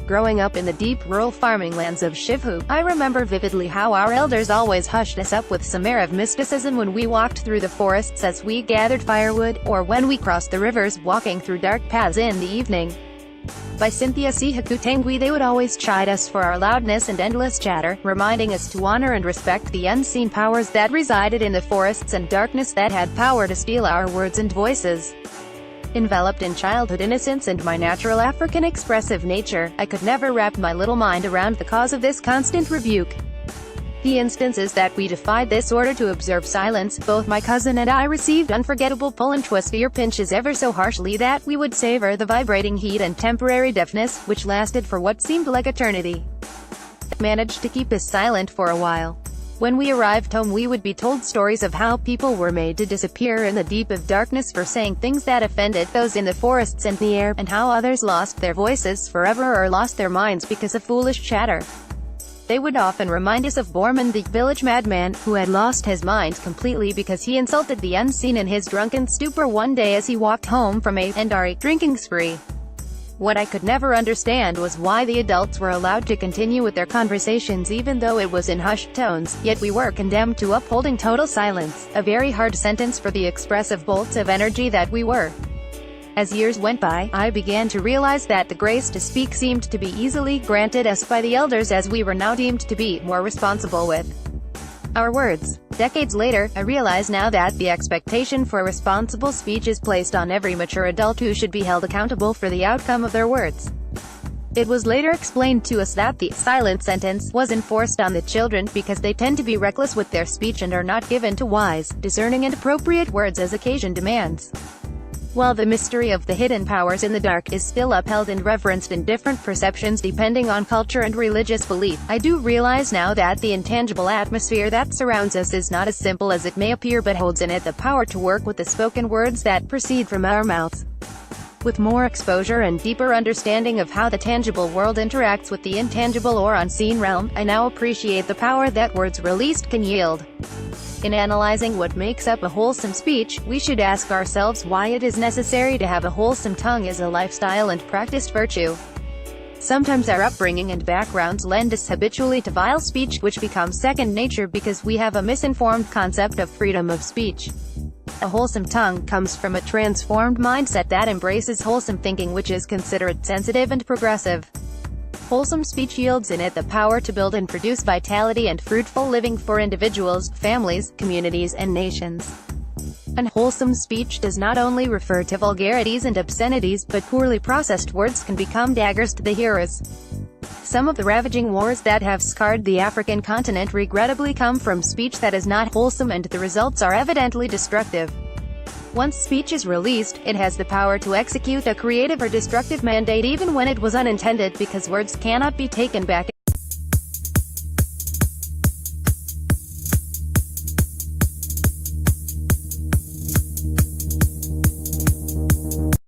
Growing up in the deep rural farming lands of Shivu, I remember vividly how our elders always hushed us up with some air of mysticism when we walked through the forests as we gathered firewood, or when we crossed the rivers walking through dark paths in the evening. By Cynthia C. Hakutengui, they would always chide us for our loudness and endless chatter, reminding us to honor and respect the unseen powers that resided in the forests and darkness that had power to steal our words and voices. Enveloped in childhood innocence and my natural African expressive nature, I could never wrap my little mind around the cause of this constant rebuke. The instances that we defied this order to observe silence, both my cousin and I received unforgettable pull and twist ear pinches ever so harshly that we would savor the vibrating heat and temporary deafness, which lasted for what seemed like eternity. Managed to keep us silent for a while. When we arrived home, we would be told stories of how people were made to disappear in the deep of darkness for saying things that offended those in the forests and the air, and how others lost their voices forever or lost their minds because of foolish chatter. They would often remind us of Borman, the village madman, who had lost his mind completely because he insulted the unseen in his drunken stupor one day as he walked home from a drinking spree. What I could never understand was why the adults were allowed to continue with their conversations even though it was in hushed tones, yet we were condemned to upholding total silence, a very hard sentence for the expressive bolts of energy that we were. As years went by, I began to realize that the grace to speak seemed to be easily granted us by the elders, as we were now deemed to be more responsible with our words. Decades later, I realize now that the expectation for responsible speech is placed on every mature adult who should be held accountable for the outcome of their words. It was later explained to us that the silent sentence was enforced on the children because they tend to be reckless with their speech and are not given to wise, discerning and appropriate words as occasion demands. While the mystery of the hidden powers in the dark is still upheld and reverenced in different perceptions depending on culture and religious belief, I do realize now that the intangible atmosphere that surrounds us is not as simple as it may appear but holds in it the power to work with the spoken words that proceed from our mouths. With more exposure and deeper understanding of how the tangible world interacts with the intangible or unseen realm, I now appreciate the power that words released can yield. In analyzing what makes up a wholesome speech, we should ask ourselves why it is necessary to have a wholesome tongue as a lifestyle and practiced virtue. Sometimes our upbringing and backgrounds lend us habitually to vile speech, which becomes second nature because we have a misinformed concept of freedom of speech. A wholesome tongue comes from a transformed mindset that embraces wholesome thinking, which is considerate, sensitive and progressive. Wholesome speech yields in it the power to build and produce vitality and fruitful living for individuals, families, communities, and nations. Unwholesome speech does not only refer to vulgarities and obscenities, but poorly processed words can become daggers to the hearers. Some of the ravaging wars that have scarred the African continent regrettably come from speech that is not wholesome, and the results are evidently destructive. Once speech is released, it has the power to execute a creative or destructive mandate even when it was unintended, because words cannot be taken back.